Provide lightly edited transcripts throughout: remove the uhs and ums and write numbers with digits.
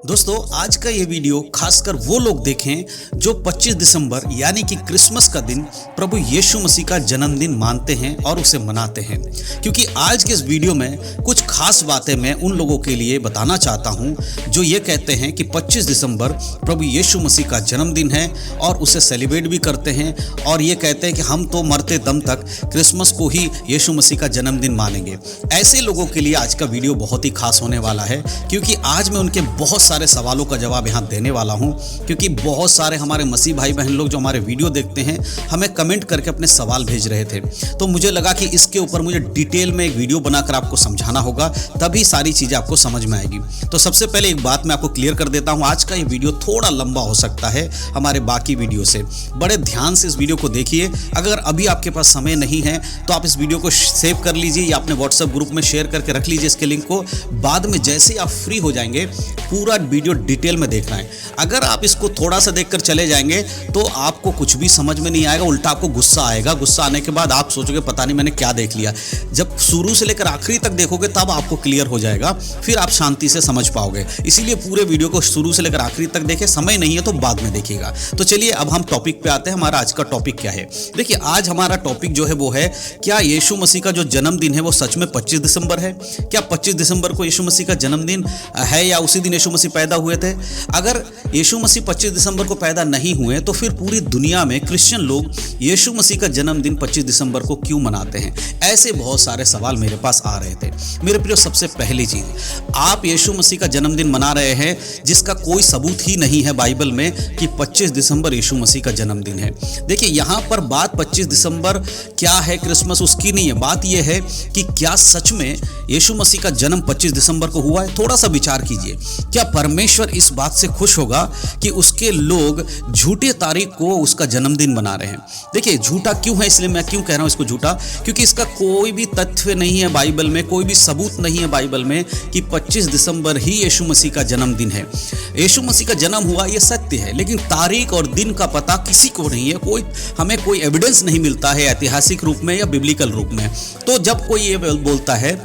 दोस्तों आज का ये वीडियो खासकर वो लोग देखें जो 25 दिसंबर यानी कि क्रिसमस का दिन प्रभु यीशु मसीह का जन्मदिन मानते हैं और उसे मनाते हैं, क्योंकि आज के इस वीडियो में कुछ खास बातें मैं उन लोगों के लिए बताना चाहता हूं जो ये कहते हैं कि 25 दिसंबर प्रभु यीशु मसीह का जन्मदिन है और उसे सेलिब्रेट भी करते हैं और ये कहते हैं कि हम तो मरते दम तक क्रिसमस को ही यीशु मसीह का जन्मदिन मानेंगे। ऐसे लोगों के लिए आज का वीडियो बहुत ही खास होने वाला है, क्योंकि आज मैं उनके बहुत सारे सवालों का जवाब यहाँ देने वाला हूँ। क्योंकि बहुत सारे हमारे मसीह भाई बहन लोग जो हमारे वीडियो देखते हैं हमें कमेंट करके अपने सवाल भेज रहे थे, तो मुझे लगा कि इसके ऊपर मुझे डिटेल में एक वीडियो बनाकर आपको समझाना होगा, तभी सारी चीज़ें आपको समझ में आएगी। तो सबसे पहले एक बात मैं आपको क्लियर कर देता हूँ, आज का ये वीडियो थोड़ा लंबा हो सकता है हमारे बाकी वीडियो से। बड़े ध्यान से इस वीडियो को देखिए। अगर अभी आपके पास समय नहीं है तो आप इस वीडियो को सेव कर लीजिए या अपने व्हाट्सएप ग्रुप में शेयर करके रख लीजिए इसके लिंक को। बाद में जैसे आप फ्री हो जाएंगे पूरा वीडियो डिटेल में देखना है। अगर आप इसको थोड़ा सा देखकर चले जाएंगे तो आपको कुछ भी समझ में नहीं आएगा, उल्टा आपको गुस्सा आएगा। गुस्सा आने के बाद आप सोचोगे पता नहीं मैंने क्या देख लिया। जब शुरू से लेकर आखिरी तक देखोगे तब आपको क्लियर हो जाएगा, फिर आप शांति से समझ पाओगे। इसीलिए पूरे वीडियो को शुरू से लेकर आखिरी तक देखें, समय नहीं है तो बाद में देखिएगा। तो चलिए अब हम टॉपिक पे आते हैं। हमारा आज का टॉपिक क्या है? देखिए आज हमारा टॉपिक जो है वो है, क्या यीशु मसीह का जो जन्मदिन है वो सच में 25 दिसंबर है? क्या 25 दिसंबर को यीशु मसीह का जन्मदिन है या उसी दिन यीशु मसीह पैदा हुए थे? अगर यीशु मसीह 25 दिसंबर को पैदा नहीं हुए तो फिर पूरी दुनिया में क्रिश्चियन लोग यीशु मसीह का जन्मदिन 25 दिसंबर को क्यों मनाते हैं? ऐसे बहुत सारे सवाल मेरे पास आ रहे थे। मेरे प्रियो, सबसे पहली चीज, आप यीशु मसीह का जन्मदिन मना रहे हैं जिसका कोई सबूत ही नहीं है बाइबल में कि 25 दिसंबर यीशु मसीह का जन्मदिन है। देखिए यहाँ पर बात 25 दिसंबर क्या है, क्रिसमस उसकी नहीं है। बात यह है कि क्या सच में यीशु मसीह का जन्म 25 दिसंबर को हुआ है? थोड़ा सा विचार कीजिए। क्या परमेश्वर इस बात से खुश होगा कि उसके लोग झूठे तारीख को उसका जन्मदिन मना रहे हैं? देखिए झूठा क्यों है, इसलिए मैं क्यों कह रहा हूं इसको झूठा, क्योंकि इसका कोई भी तथ्य नहीं है बाइबल में, कोई भी सबूत नहीं है बाइबल में कि 25 दिसंबर ही यीशु मसीह का जन्मदिन है। यीशु मसीह का जन्म हुआ ये सत्य है, लेकिन तारीख और दिन का पता किसी को नहीं है। हमें कोई एविडेंस नहीं मिलता है ऐतिहासिक रूप में या बिब्लिकल रूप में। तो जब कोई ये बोलता है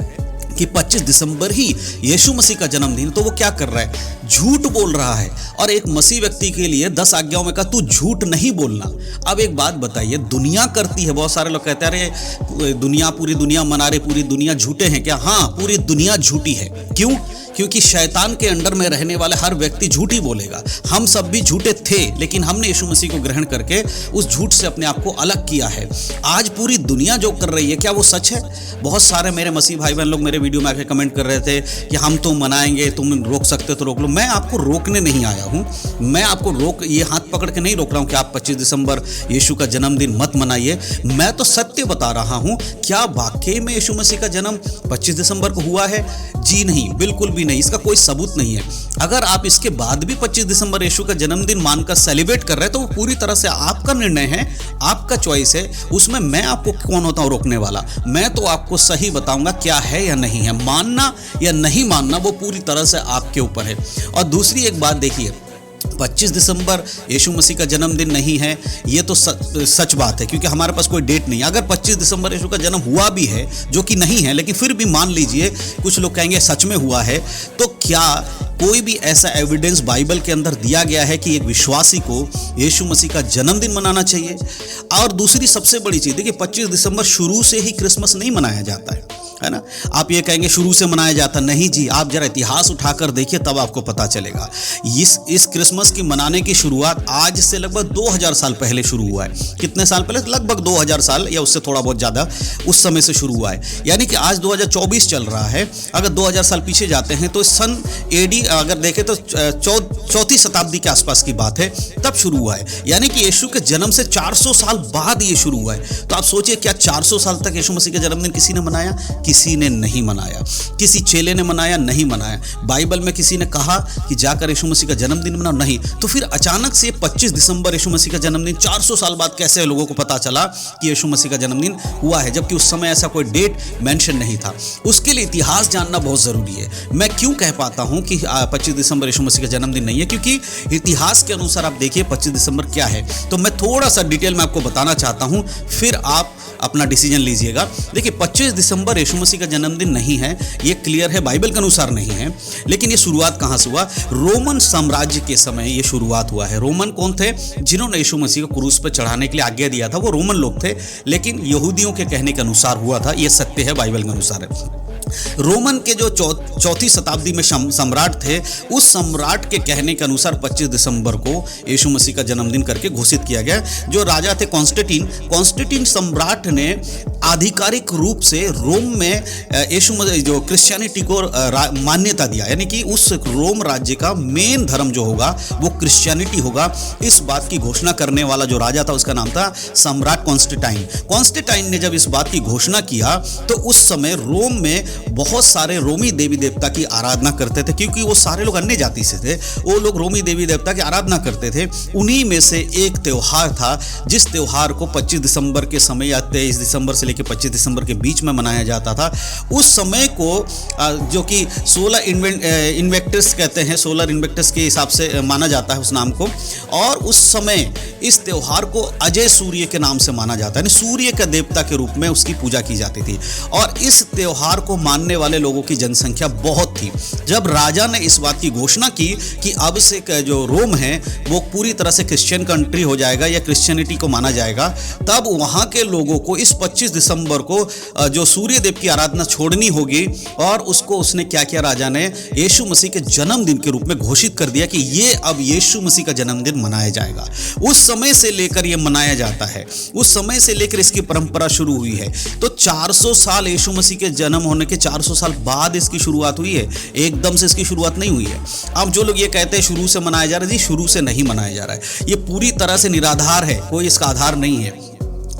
कि 25 दिसंबर ही यीशु मसीह का जन्मदिन, तो वो क्या कर रहा है? झूठ बोल रहा है। और एक मसीह व्यक्ति के लिए 10 आज्ञाओं में कहा तू झूठ नहीं बोलना। अब एक बात बताइए, दुनिया करती है, बहुत सारे लोग कहते हैं अरे दुनिया, पूरी दुनिया मना रहे, पूरी दुनिया झूठे हैं क्या? हाँ, पूरी दुनिया झूठी है। क्यों? क्योंकि शैतान के अंडर में रहने वाले हर व्यक्ति झूठ ही बोलेगा। हम सब भी झूठे थे, लेकिन हमने यीशु मसीह को ग्रहण करके उस झूठ से अपने आप को अलग किया है। आज पूरी दुनिया जो कर रही है, क्या वो सच है? बहुत सारे मेरे मसीह भाई बहन लोग मेरे वीडियो में आके कमेंट कर रहे थे कि हम तो मनाएंगे, तुम रोक सकते हो तो रोक लो। मैं आपको रोकने नहीं आया हूँ। मैं आपको ये हाथ पकड़ के नहीं रोक रहा हूँ कि आप 25 दिसंबर यीशु का जन्मदिन मत मनाइए। मैं तो सत्य बता रहा हूँ, क्या वाकई में यीशु मसीह का जन्म 25 दिसंबर को हुआ है? जी नहीं, बिल्कुल भी नहीं। इसका कोई सबूत नहीं है। अगर आप इसके बाद भी 25 दिसंबर यीशु का जन्मदिन मानकर सेलिब्रेट कर रहे हैं तो वो पूरी तरह से आपका निर्णय है, आपका चॉइस है। उसमें मैं आपको कौन होता हूं रोकने वाला? मैं तो आपको सही बताऊंगा क्या है या नहीं है। मानना या नहीं मानना वो पूरी तरह से आपके ऊपर है। और दूसरी एक बात देखिए, 25 दिसंबर यीशु मसीह का जन्मदिन नहीं है, ये तो सच बात है, क्योंकि हमारे पास कोई डेट नहीं है। अगर 25 दिसंबर यीशु का जन्म हुआ भी है, जो कि नहीं है, लेकिन फिर भी मान लीजिए कुछ लोग कहेंगे सच में हुआ है, तो क्या कोई भी ऐसा एविडेंस बाइबल के अंदर दिया गया है कि एक विश्वासी को यीशु मसीह का जन्मदिन मनाना चाहिए? और दूसरी सबसे बड़ी चीज़ देखिए, 25 दिसंबर शुरू से ही क्रिसमस नहीं मनाया जाता है ना। आप ये कहेंगे शुरू से मनाया जाता, नहीं जी, आप जरा इतिहास उठाकर देखिए तब आपको पता चलेगा। इस क्रिसमस की मनाने की शुरुआत आज से लगभग 2000 साल पहले शुरू हुआ है। कितने साल पहले? लगभग 2000 साल या उससे थोड़ा बहुत ज़्यादा उस समय से शुरू हुआ है। यानी कि आज 2024 चल रहा है। अगर 2000 साल पीछे जाते हैं तो सन AD अगर देखें तो 4वीं शताब्दी के आसपास की बात है, तब शुरू हुआ है। यानी कि यीशु के जन्म से 400 साल बाद ये शुरू हुआ है। तो आप सोचिए, क्या 400 साल तक यीशु मसीह का जन्मदिन किसी ने मनाया? किसी ने नहीं मनाया। किसी चेले ने मनाया? नहीं मनाया। बाइबल में किसी ने कहा कि जाकर यीशु मसीह का जन्मदिन मनाओ? नहीं। तो फिर अचानक से 25 दिसंबर यीशु मसीह का जन्मदिन 400 साल बाद कैसे लोगों को पता चला कि यीशु मसीह का जन्मदिन हुआ है, जबकि उस समय ऐसा कोई डेट मेंशन नहीं था? उसके लिए इतिहास जानना बहुत जरूरी है। मैं क्यों कह पाता हूं कि 25 दिसंबर यीशु मसीह का जन्मदिन नहीं नहीं है, क्योंकि इतिहास के अनुसार आप देखिए 25 दिसंबर क्या है। तो मैं थोड़ा सा डिटेल में आपको बताना चाहता हूं, फिर आप अपना डिसीजन लीजिएगा। देखिए 25 दिसंबर यीशु मसीह का जन्मदिन नहीं है, ये क्लियर है, बाइबल के अनुसार नहीं है। लेकिन ये शुरुआत कहां से हुआ? रोमन साम्राज्य के समय ये शुरुआत हुआ है। रोमन कौन थे? जिन्होंने यीशु मसीह को क्रूस पर चढ़ाने के लिए आज्ञा दिया था, वो रोमन लोग थे। लेकिन यहूदियों के कहने के अनुसार हुआ था, ये सत्य है, बाइबल के अनुसार है। रोमन के जो चौथी शताब्दी में सम्राट थे, उस सम्राट के कहने के अनुसार 25 दिसंबर को यीशु मसीह का जन्मदिन करके घोषित किया गया। जो राजा थे कॉन्स्टेंटीन सम्राट ने आधिकारिक रूप से रोम में यीशु मसीह जो क्रिश्चियनिटी को मान्यता दिया, यानी कि उस रोम राज्य का मेन धर्म जो होगा वो क्रिश्चियनिटी होगा। इस बात की घोषणा करने वाला जो राजा था उसका नाम था सम्राट कॉन्स्टेंटाइन ने जब इस बात की घोषणा किया तो उस समय रोम में बहुत सारे रोमी देवी देवता की आराधना करते थे, क्योंकि वो सारे लोग अन्य जाति से थे। वो लोग रोमी देवी देवता की आराधना करते थे। उन्हीं में से एक त्यौहार था जिस त्यौहार को 25 दिसंबर के समय या 23 दिसंबर से लेकर 25 दिसंबर के बीच में मनाया जाता था। उस समय को जो कि सोलर इन्वेक्टर्स कहते हैं, सोलर इन्वेक्टर्स के हिसाब से माना जाता है उस नाम को। और उस समय इस त्यौहार को अजय सूर्य के नाम से माना जाता है, सूर्य के देवता के रूप में उसकी पूजा की जाती थी। और इस त्यौहार को मानने वाले लोगों की जनसंख्या बहुत थी। जब राजा ने इस बात की घोषणा की कि अब से जो रोम है वो पूरी तरह से क्रिश्चियन कंट्री हो जाएगा या क्रिश्चियनिटी को माना जाएगा, तब वहां के लोगों को इस 25 दिसंबर को जो सूर्य देव की आराधना छोड़नी होगी। और उसको उसने क्या किया, राजा ने यीशु मसीह के जन्मदिन के रूप में घोषित कर दिया कि ये अब यीशु मसीह का जन्मदिन मनाया जाएगा। उस समय से लेकर ये मनाया जाता है, उस समय से लेकर इसकी परंपरा शुरू हुई है। तो 400 साल यीशु मसीह के जन्म होने के 400 साल बाद इसकी शुरुआत हुई है, एकदम से इसकी शुरुआत नहीं हुई है। अब जो लोग ये कहते हैं शुरू से मनाया जा रहा है, जी शुरू से नहीं मनाया जा रहा है, ये पूरी तरह से निराधार है, कोई इसका आधार नहीं है।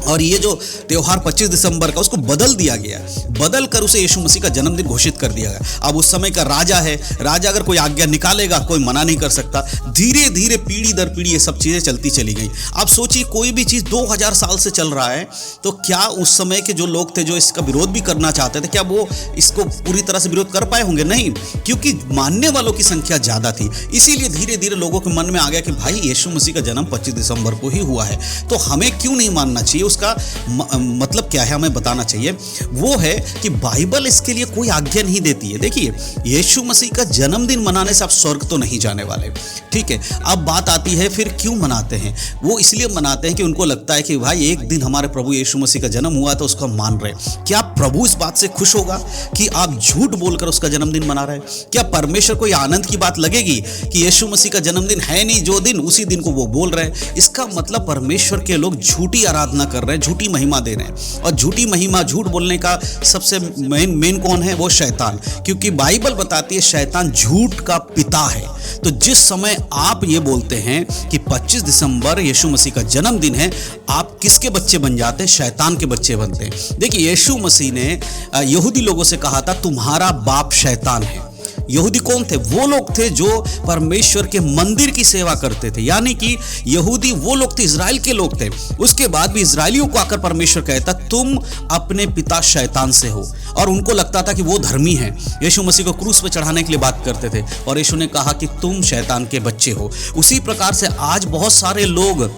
और ये जो त्यौहार 25 दिसंबर का उसको बदल दिया गया, बदल कर उसे यीशु मसीह का जन्मदिन घोषित कर दिया गया। अब उस समय का राजा है, राजा अगर कोई आज्ञा निकालेगा कोई मना नहीं कर सकता। धीरे धीरे पीढ़ी दर पीढ़ी ये सब चीज़ें चलती चली गई। आप सोचिए कोई भी चीज़ 2000 साल से चल रहा है, तो क्या उस समय के जो लोग थे जो इसका विरोध भी करना चाहते थे, क्या वो इसको पूरी तरह से विरोध कर पाए होंगे? नहीं, क्योंकि मानने वालों की संख्या ज़्यादा थी। इसीलिए धीरे धीरे लोगों के मन में आ गया कि भाई यीशु मसीह का जन्म 25 दिसंबर को ही हुआ है, तो हमें क्यों नहीं मानना चाहिए। उसका मतलब क्या है हमें बताना चाहिए, वो है कि बाइबल इसके लिए कोई आज्ञा नहीं देती है। देखिए यीशु मसीह का जन्मदिन मनाने से आप स्वर्ग तो नहीं जाने वाले, ठीक है। अब बात आती है फिर क्यों मनाते हैं। वो इसलिए मनाते हैं कि उनको लगता है कि भाई एक दिन हमारे प्रभु यीशु मसीह का जन्म हुआ तो उसको हम मान रहे हैं। क्या प्रभु इस बात से खुश होगा कि आप झूठ बोलकर उसका जन्मदिन मना रहे हैं? क्या परमेश्वर को आनंद की बात लगेगी कि यीशु मसीह का जन्मदिन है नहीं, जो दिन उसी दिन को वो बोल रहे हैं? इसका मतलब परमेश्वर के लोग झूठी आराधना कर रहे हैं, झूठी महिमा दे रहे हैं। और झूठी महिमा, झूठ बोलने का सबसे मेन कौन है? वो शैतान, क्योंकि बाइबल बताती है शैतान झूठ का पिता है। तो जिस समय आप ये बोलते हैं कि 25 दिसंबर यीशु मसीह का जन्मदिन है, आप किसके बच्चे बन जाते हैं? शैतान के बच्चे बनते हैं। देखिए यीशु मसीह ने यहूदी लोगों से कहा था तुम्हारा बाप शैतान है। यहूदी कौन थे? वो लोग थे जो परमेश्वर के मंदिर की सेवा करते थे, यानी कि यहूदी वो लोग थे, इजराइल के लोग थे। उसके बाद भी इजराइलियों को आकर परमेश्वर कहता तुम अपने पिता शैतान से हो, और उनको लगता था कि वो धर्मी है। यीशु मसीह को क्रूस पर चढ़ाने के लिए बात करते थे और यीशु ने कहा कि तुम शैतान के बच्चे हो। उसी प्रकार से आज बहुत सारे लोग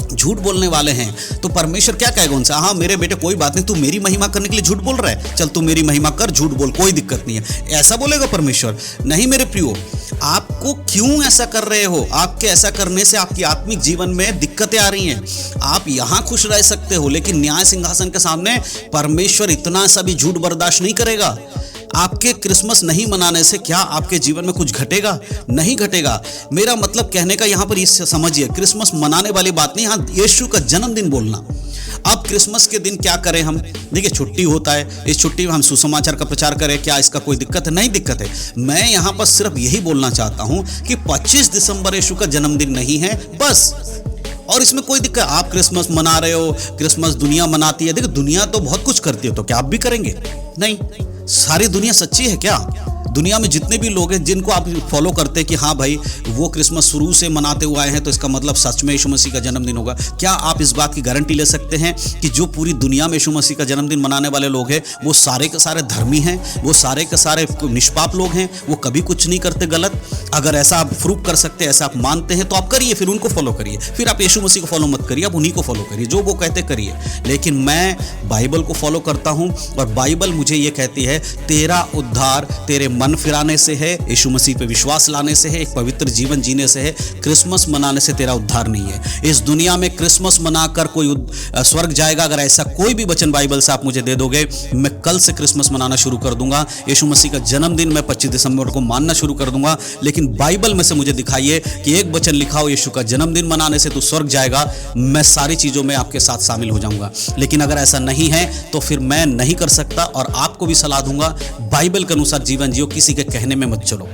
झूठ बोलने वाले हैं, तो परमेश्वर क्या कहेगा उनसे? हाँ मेरे बेटे कोई बात नहीं, तू मेरी महिमा करने के लिए झूठ बोल रहा है, चल तू मेरी महिमा कर, झूठ बोल, कोई दिक्कत नहीं है। ऐसा बोलेगा परमेश्वर? नहीं मेरे प्रियो, आपको क्यों ऐसा कर रहे हो? आपके ऐसा करने से आपकी आत्मिक जीवन में दिक्कतें आ रही हैं। आप यहाँ खुश रह सकते हो, लेकिन न्याय सिंहासन के सामने परमेश्वर इतना सा भी झूठ बर्दाश्त नहीं करेगा। आपके क्रिसमस नहीं मनाने से क्या आपके जीवन में कुछ घटेगा? नहीं घटेगा। मेरा मतलब कहने का यहाँ पर इसे समझिए, क्रिसमस मनाने वाली बात नहीं, हाँ यीशु का जन्मदिन बोलना। अब क्रिसमस के दिन क्या करें हम? देखिए छुट्टी होता है, इस छुट्टी में हम सुसमाचार का प्रचार करें, क्या इसका कोई दिक्कत है? नहीं दिक्कत है। मैं यहाँ पर सिर्फ यही बोलना चाहता हूँ कि 25 दिसंबर यीशु का जन्मदिन नहीं है बस, और इसमें कोई दिक्कत। आप क्रिसमस मना रहे हो, क्रिसमस दुनिया मनाती है, देखो दुनिया तो बहुत कुछ करती है, तो क्या आप भी करेंगे? नहीं। सारी दुनिया सच्ची है क्या? दुनिया में जितने भी लोग हैं जिनको आप फॉलो करते हैं कि हाँ भाई वो क्रिसमस शुरू से मनाते हुए आए हैं, तो इसका मतलब सच में यीशु मसीह का जन्मदिन होगा। क्या आप इस बात की गारंटी ले सकते हैं कि जो पूरी दुनिया में यीशु मसीह का जन्मदिन मनाने वाले लोग हैं वो सारे के सारे धर्मी हैं, वो सारे के सारे निष्पाप लोग हैं, वो कभी कुछ नहीं करते गलत? अगर ऐसा आप प्रूव कर सकते हैं, ऐसा आप मानते हैं, तो आप करिए, फिर उनको फॉलो करिए। फिर आप यीशु मसीह को फॉलो मत करिए, आप उन्हीं को फॉलो करिए, जो वो कहते करिए। लेकिन मैं बाइबल को फॉलो करता हूं और बाइबल मुझे ये कहती है तेरा उद्धार तेरे मन फिराने से है, यीशु मसीह पे विश्वास लाने से है, एक पवित्र जीवन जीने से है। क्रिसमस मनाने से तेरा उद्धार नहीं है। इस दुनिया में क्रिसमस मनाकर कोई स्वर्ग जाएगा, अगर ऐसा कोई भी वचन बाइबल से आप मुझे दे दोगे, मैं कल से क्रिसमस मनाना शुरू कर दूंगा। यीशु मसीह का जन्मदिन मैं 25 दिसंबर को मानना शुरू कर दूंगा। लेकिन बाइबल में से मुझे दिखाइए कि एक वचन लिखा हो यीशु का जन्मदिन मनाने से तू स्वर्ग जाएगा, मैं सारी चीजों में आपके साथ शामिल हो जाऊंगा। लेकिन अगर ऐसा नहीं है तो फिर मैं नहीं कर सकता, और आपको भी सलाह दूंगा बाइबल के अनुसार जीवन जियो, किसी के कहने में मत चलो,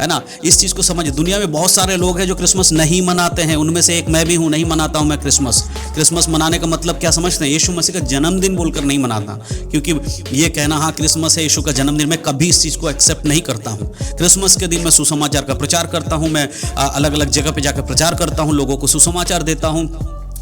है ना। इस चीज को समझिए। दुनिया में बहुत सारे लोग हैं जो क्रिसमस नहीं मनाते हैं, उनमें से एक मैं भी हूं, नहीं मनाता हूं मैं क्रिसमस मनाने का मतलब क्या समझते हैं? यीशु मसीह का जन्मदिन बोलकर नहीं मनाता, क्योंकि ये कहना हाँ क्रिसमस है यीशु का जन्मदिन, मैं कभी इस चीज को एक्सेप्ट नहीं करता हूं। क्रिसमस के दिन मैं सुसमाचार का प्रचार करता हूं, मैं अलग अलग जगह पे जाकर प्रचार करता हूं, लोगों को सुसमाचार देता हूं,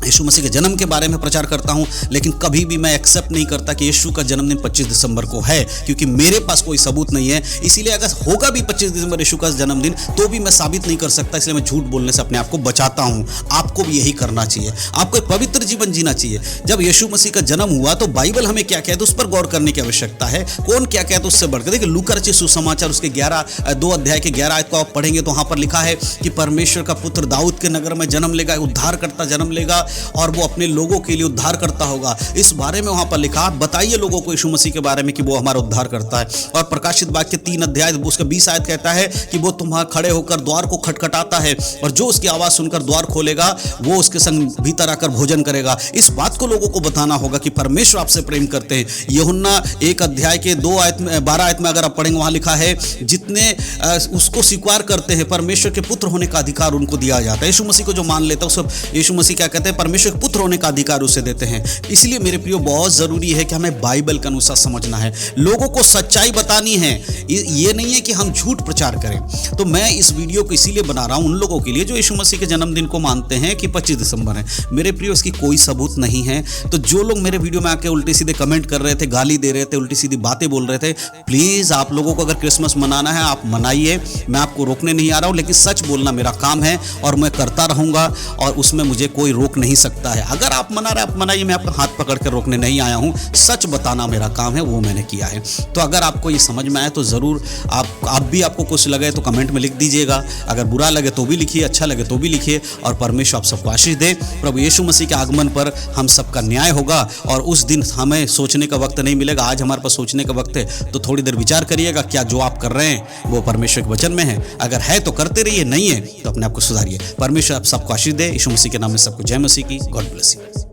यीशु मसीह के जन्म के बारे में प्रचार करता हूं। लेकिन कभी भी मैं एक्सेप्ट नहीं करता कि यीशु का जन्मदिन 25 दिसंबर को है, क्योंकि मेरे पास कोई सबूत नहीं है। इसीलिए अगर होगा भी 25 दिसंबर यीशु का जन्मदिन, तो भी मैं साबित नहीं कर सकता, इसलिए मैं झूठ बोलने से अपने आप को बचाता हूं। आपको भी यही करना चाहिए, आपको एक पवित्र जीवन जीना चाहिए। जब यीशु मसीह का जन्म हुआ तो बाइबल हमें क्या कहता है उस पर गौर करने की आवश्यकता है। कौन क्या कहता है उससे बढ़कर देखिए, लूका रचित सुसमाचार उसके 2 अध्याय के 11 आयत को आप पढ़ेंगे तो वहां पर लिखा है कि परमेश्वर का पुत्र दाऊद के नगर में जन्म लेगा, उद्धारकर्ता जन्म लेगा, और वो अपने लोगों के लिए उद्धार करता होगा। इस बारे में वहां पर लिखा। बताइए लोगों को यीशु मसीह के बारे में कि वो हमारा उद्धार करता है। और प्रकाशित वाक्य 3 अध्याय उसका 20 आयत कहता है कि वो तुम्हारा खड़े होकर द्वार को खटखटाता है, और जो उसकी आवाज सुनकर द्वार खोलेगा वो उसके संग भीतर आकर भोजन करेगा। इस बात को लोगों को बताना होगा कि परमेश्वर आपसे प्रेम करते हैं। यूहन्ना 1 अध्याय के 12 आयत में अगर आप पढ़ेंगे, वहां लिखा है जितने उसको स्वीकार करते हैं परमेश्वर के पुत्र होने का अधिकार उनको दिया जाता है। यीशु मसीह को जो मान लेता है उसको यीशु मसीह क्या कहते हैं? परमेश्वर के पुत्र होने का अधिकार उसे देते हैं। इसलिए मेरे प्रियो बहुत जरूरी है कि हमें बाइबल के अनुसार समझना है, लोगों को सच्चाई बतानी है। ये नहीं है कि हम झूठ प्रचार करें। तो मैं इस वीडियो को इसीलिए बना रहा हूं उन लोगों के लिए जो यीशु मसीह के जन्मदिन को मानते हैं कि 25 दिसंबर है। मेरे प्रियो इसकी कोई सबूत नहीं है। तो जो लोग मेरे वीडियो में आके उल्टे सीधे कमेंट कर रहे थे, गाली दे रहे थे, उल्टी सीधी बातें बोल रहे थे, प्लीज आप लोगों को अगर क्रिसमस मनाना है आप मनाइए, मैं आपको रोकने नहीं आ रहा हूं। लेकिन सच बोलना मेरा काम है और मैं करता रहूंगा, और उसमें मुझे कोई रोक नहीं सकता है। अगर आप मना रहे आप मनाइए, मैं आपका हाथ पकड़ कर रोकने नहीं आया हूं। सच बताना मेरा काम है, वो मैंने किया है। तो अगर आपको ये समझ में आए तो जरूर आप भी आपको कुछ लगे तो कमेंट में लिख दीजिएगा। अगर बुरा लगे तो भी लिखिए, अच्छा लगे तो भी लिखिए। और परमेश्वर आप सबको आशीष दे। प्रभु यीशु मसीह के आगमन पर हम सबका न्याय होगा, और उस दिन हमें सोचने का वक्त नहीं मिलेगा। आज हमारे पास सोचने का वक्त है, तो थोड़ी देर विचार करिएगा क्या जो आप कर रहे हैं वो परमेश्वर के वचन में है। अगर है तो करते रहिए, नहीं है तो अपने आप को सुधारिए। परमेश्वर आप सबको आशीष दे। यीशु मसीह के नाम में सबको जय मसीह की। God bless you.